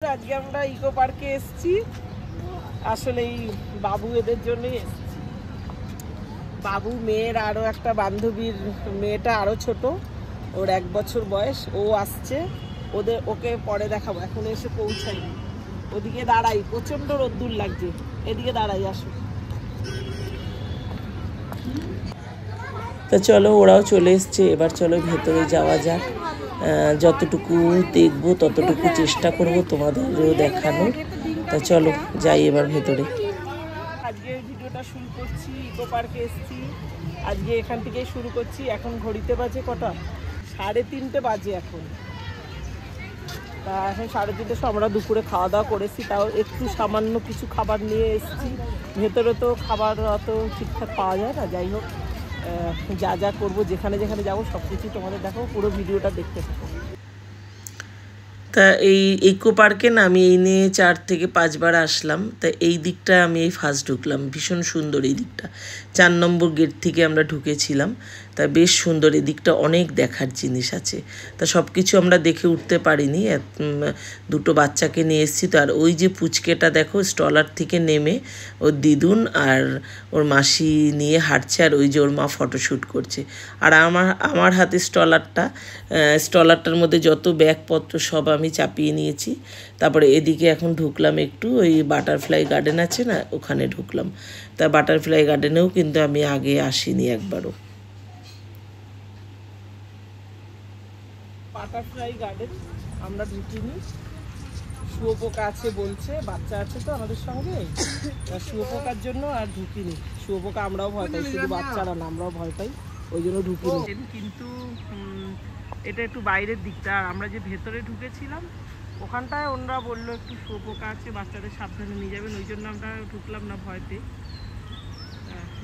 আজকে আমরা ইকো পার্কে এসেছি, আসলে এই বাবু এদের জন্যই এসেছি। বাবু মেয়ের আরো একটা বান্ধবীর মেয়েটা আরো ছোট, ওর 1 বছর বয়স, ও আসছে। ওকে পরে দেখাবো, এখন এসে পৌঁছাই। ওদিকে দাঁড়াই, প্রচন্ড রোদ্দুর লাগছে, এদিকে দাঁড়াই, আসো। তা চলো, ওরাও চলে এসছে, এবার চলো ভেতরে যাওয়া যাক। যতটুকু দেখবো ততটুকু চেষ্টা করব তোমাদেরও দেখানোর। তা চলো যাই এবার ভেতরে। আজকে ভিডিওটা শুরু করছি, ইকো পার্কে এসেছি আজকে, এখান থেকেই শুরু করছি। এখন ঘড়িতে বাজে কটা? 3:30 বাজে এখন। তা এখন 3:30 আমরা দুপুরে খাওয়া দাওয়া করেছি, তাও একটু সামান্য কিছু খাবার নিয়ে এসেছি। ভেতরে তো খাবার অত ঠিকঠাক পাওয়া যায় না, যাই হোক যা যা করবো, যেখানে যেখানে যাবো সব কিছুই তোমাদের দেখাবো, পুরো ভিডিওটা দেখতে থাকো। তা এই ইকো পার্কে না আমি এই নিয়ে 4 থেকে 5 বার আসলাম। তা এই দিকটা আমি এই ফার্স্ট ঢুকলাম, ভীষণ সুন্দর এই দিকটা। 4 নম্বর গেট থেকে আমরা ঢুকেছিলাম। তা বেশ সুন্দর, এই দিকটা অনেক দেখার জিনিস আছে। তা সব কিছু আমরা দেখে উঠতে পারিনি, দুটো বাচ্চাকে নিয়ে এসেছি। তো আর ওই যে পুচকেটা দেখো, স্টলার থেকে নেমে ওর দিদুন আর ওর মাসি নিয়ে হাঁটছে, আর ওই যে ওর মা ফটোশ্যুট করছে। আর আমার হাতে স্টলারটার মধ্যে যত ব্যাগপত্র সব আমি চাপিয়ে নিয়েছি। তারপরে এদিকে এখন ঢুকলাম একটু, ওই বাটারফ্লাই গার্ডেন আছে না, ওখানে ঢুকলাম। তা বাটারফ্লাই গার্ডেনেও কিন্তু আমি আগে আসিনি একবারও। বাটারফ্লাই গার্ডেন আমরা ঢুকিনি, শুয়োপোকা আছে বলছে, বাচ্চা আছে তো আমাদের সঙ্গে, শুয়োপোকার জন্য আর ঢুকিনি। শুয়োপোকা আমরাও ভয় পাই, শুধু বাচ্চারা না, আমরাও ভয় পাই, ওই জন্য ঢুকিনি। কিন্তু এটা একটু বাইরের দিকটা, আর আমরা যে ভেতরে ঢুকেছিলাম ওখানটায় ওনারা বললো একটু শুয়োপোকা আছে, বাচ্চাদের সাবধানে নিয়ে যাবেন, ওই জন্য আমরা ঢুকলাম না ভয়তে।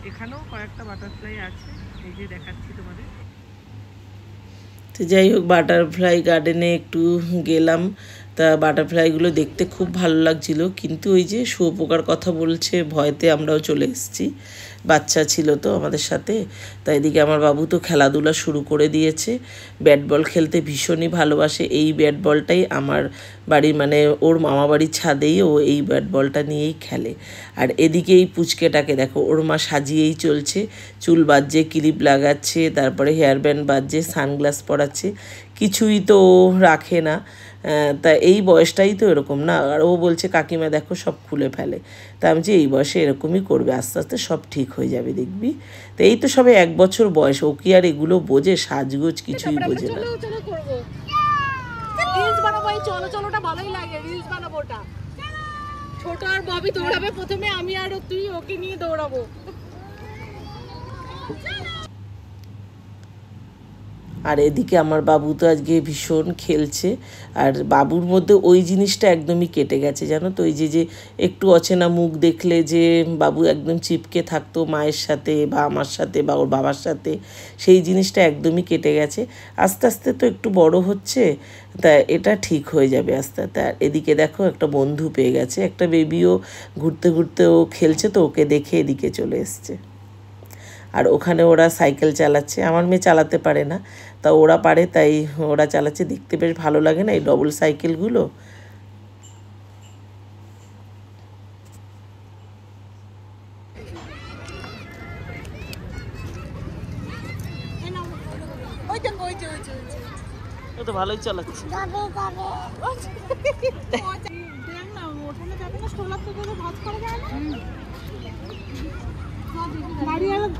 এখানেও কয়েকটা বাটারফ্লাই আছে, এই যে দেখাচ্ছি তোমাদের। তো যাই হোক, বাটারফ্লাই গার্ডেনে একটু গেলাম। তা বাটারফ্লাইগুলো দেখতে খুব ভালো লাগছিল, কিন্তু ওই যে শুয়োপোকার কথা বলছে, ভয়তে আমরাও চলে এসেছি। বাচ্চা ছিল তো আমাদের সাথে। তাই এদিকে আমার বাবু তো খেলাধুলা শুরু করে দিয়েছে, ব্যাট বল খেলতে ভীষণই ভালোবাসে। এই ব্যাট বলটাই আমার বাড়ির, মানে ওর মামা বাড়ির ছাদেই ও এই ব্যাট বলটা নিয়েই খেলে। আর এদিকে এই পুচকেটাকে দেখো, ওর মা সাজিয়েই চলছে, চুল বাজছে, ক্লিপ লাগাচ্ছে, তারপরে হেয়ার ব্যান্ড বাজছে, সানগ্লাস পরাচ্ছে, কিছুই তো রাখে না। তা এই বয়সটাই তো এরকম না। আর ও বলছে কাকিমা দেখো সব খুলে ফেলে। তা আমি যে এই বয়সে এরকমই করবে, আস্তে আস্তে সব ঠিক হয়ে যাবে দেখবি। তো এই তো সবে 1 বছর বয়স, ও কি আর এগুলো বোঝে? সাজগোজ কিছুই বোঝে না। ছোট আর ববি দৌড়াবে প্রথমে, আমি আর তুই ওকে নিয়ে দৌড়াবো। আর এদিকে আমার বাবু তো আজকে ভীষণ খেলছে, আর বাবুর মধ্যে ওই জিনিসটা একদমই কেটে গেছে, জানো তো। ওই যে একটু অচেনা মুখ দেখলে যে বাবু একদম চিপকে থাকতো মায়ের সাথে বা আমার সাথে বা ওর বাবার সাথে, সেই জিনিসটা একদমই কেটে গেছে। আস্তে আস্তে তো একটু বড় হচ্ছে, তা এটা ঠিক হয়ে যাবে আস্তে আস্তে। আর এদিকে দেখো একটা বন্ধু পেয়ে গেছে, একটা বেবিও ঘুরতে ঘুরতে ও খেলছে, তো ওকে দেখে এদিকে চলে এসছে। আর ওখানে ওরা সাইকেল চালাচ্ছে, আমার মেয়ে চালাতে পারে না, তা ওরা পারে, তাই ওরা চালাচ্ছে। দেখতে বেশ ভালো লাগে না এই ডবল সাইকেলগুলো। ও তো ভালোই চালাচ্ছে।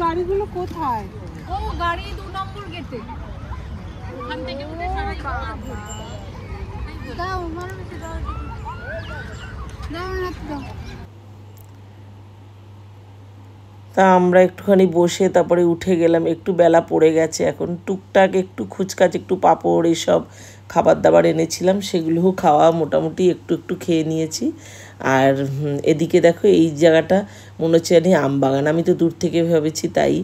গাড়িগুলো কোথায়? ও গাড়ি 2 নম্বর গেটে, ওখান থেকে উঠে সবাই দাও মারতে দাও, দাও না দাও। তা আমরা একটুখানি বসে তারপরে উঠে গেলাম। একটু বেলা পড়ে গেছে এখন, টুকটাক একটু খুচকাচ, একটু পাঁপড়, এইসব খাবার দাবার এনেছিলাম, সেগুলোও খাওয়া মোটামুটি একটু একটু খেয়ে নিয়েছি। আর এদিকে দেখো এই জায়গাটা মনে হচ্ছে জানি আম বাগান, আমি তো দূর থেকে ভেবেছি তাই।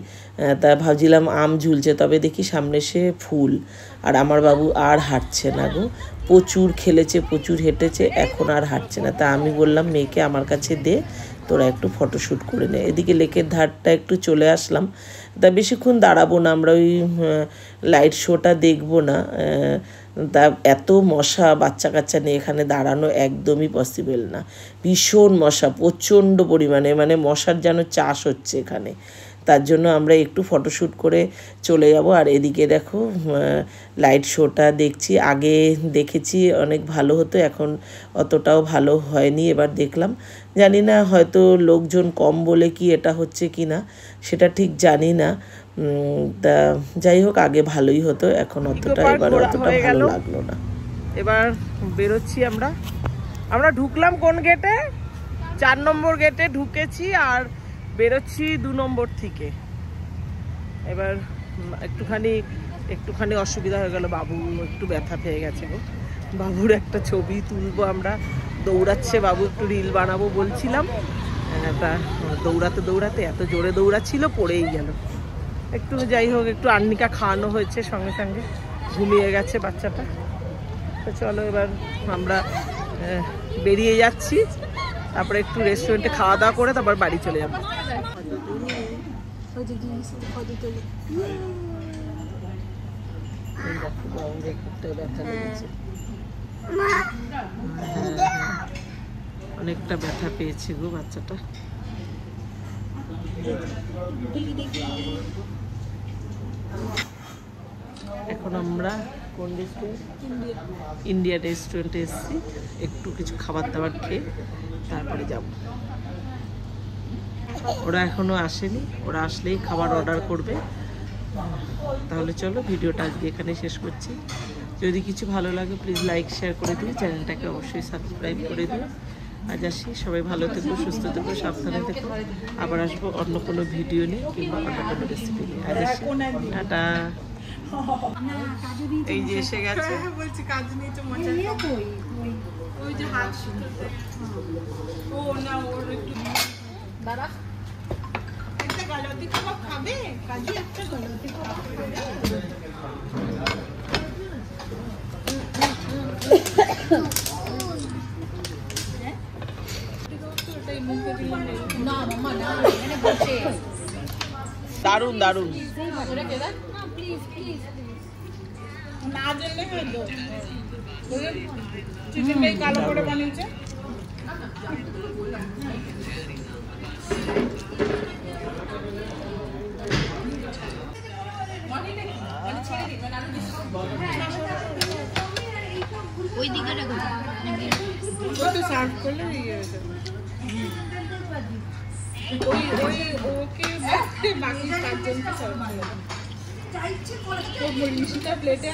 তা ভাবছিলাম আম ঝুলছে, তবে দেখি সামনে সে ফুল। আর আমার বাবু আর হাঁটছে না গো, প্রচুর খেলেছে, প্রচুর হেঁটেছে, এখন আর হাঁটছে না। তা আমি বললাম মেয়েকে আমার কাছে দে, তোরা একটু ফটোশ্যুট করে নে। এদিকে লেকের ধারটা একটু চলে আসলাম। তা বেশিক্ষণ দাঁড়াবো না, আমরা ওই লাইট শোটা দেখবো না, তা এত মশা, বাচ্চা কাচ্চা নিয়ে এখানে দাঁড়ানো একদমই পসিবল না। ভীষণ মশা, প্রচণ্ড পরিমাণে, মানে মশার যেন চাষ হচ্ছে এখানে। তার জন্য আমরা একটু ফটোশ্যুট করে চলে যাব। আর এদিকে দেখো লাইট শোটা দেখছি, আগে দেখেছি অনেক ভালো হতো, এখন অতটাও ভালো হয়নি। এবার দেখলাম, জানি না হয়তো লোকজন কম বলে কি এটা হচ্ছে কি না সেটা ঠিক জানি না। তা যাই হোক, আগে ভালোই হতো, এখন অতটা এবার অতটা ভালো লাগলো না। এবার বেরোচ্ছি আমরা ঢুকলাম কোন গেটে? 4 নম্বর গেটে ঢুকেছি আর বেরোচ্ছি 2 নম্বর থেকে। এবার একটুখানি অসুবিধা হয়ে গেল, বাবু একটু ব্যথা পেয়ে গেছে গো। বাবুর একটা ছবি তুলবো আমরা, দৌড়াচ্ছে বাবু, একটু রিল বানাবো বলছিলাম। তা দৌড়াতে এত জোরে দৌড়াচ্ছিল, পড়েই গেল। একটু যাই হোক, একটু আর্নিকা খাওয়ানো হয়েছে, সঙ্গে সঙ্গে ঘুমিয়ে গেছে বাচ্চাটা। তো চলো এবার আমরা বেরিয়ে যাচ্ছি, তারপরে একটু রেস্টুরেন্টে খাওয়া দাওয়া করে তারপর বাড়ি চলে যাবো। অনেকটা ব্যথা পেয়েছে গো বাচ্চাটা। এখন আমরা কোন রেস্টুরেন্ট? ইন্ডিয়া রেস্টুরেন্টে এসেছি, একটু কিছু খাবার দাবার খেয়ে তারপরে যাব। ওরা এখনো আসেনি, ওরা আসলেই খাবার অর্ডার করবে। তাহলে চলো ভিডিওটা আজকে এখানে শেষ করছি। যদি কিছু ভালো লাগে প্লিজ লাইক শেয়ার করে দিও, চ্যানেলটাকে অবশ্যই সাবস্ক্রাইব করে দিও। আজ আসি, সবাই ভালো থেকো, সুস্থ থেকো, সাবধানে থেকো। আবার আসবো অন্য কোনো ভিডিও নিয়ে কিংবা অন্য কোনো রেসিপি নিয়ে। আজ আসি, টাটা। এই যে এসে গেছে, বলছি কাজ নিয়ে তো মজা। ওই যে হাত ও না, ওর একটু দাঁড়া, একটা গালতি কাবাব খাবে? কাজু একটা গালতি কাবাব খাবে? দারুন দারুন, না জানলে হয়তো চিকেনটাই কালো করে বানিয়েছে। ওই দিকে রাখো, ওটা সার্ভ করলে ইয়ে হয়ে যাবে। ওকে বাকি 5 জনকে সার্ভ করে দাও। চাইছে করে তো মিষ্টিটা প্লেটে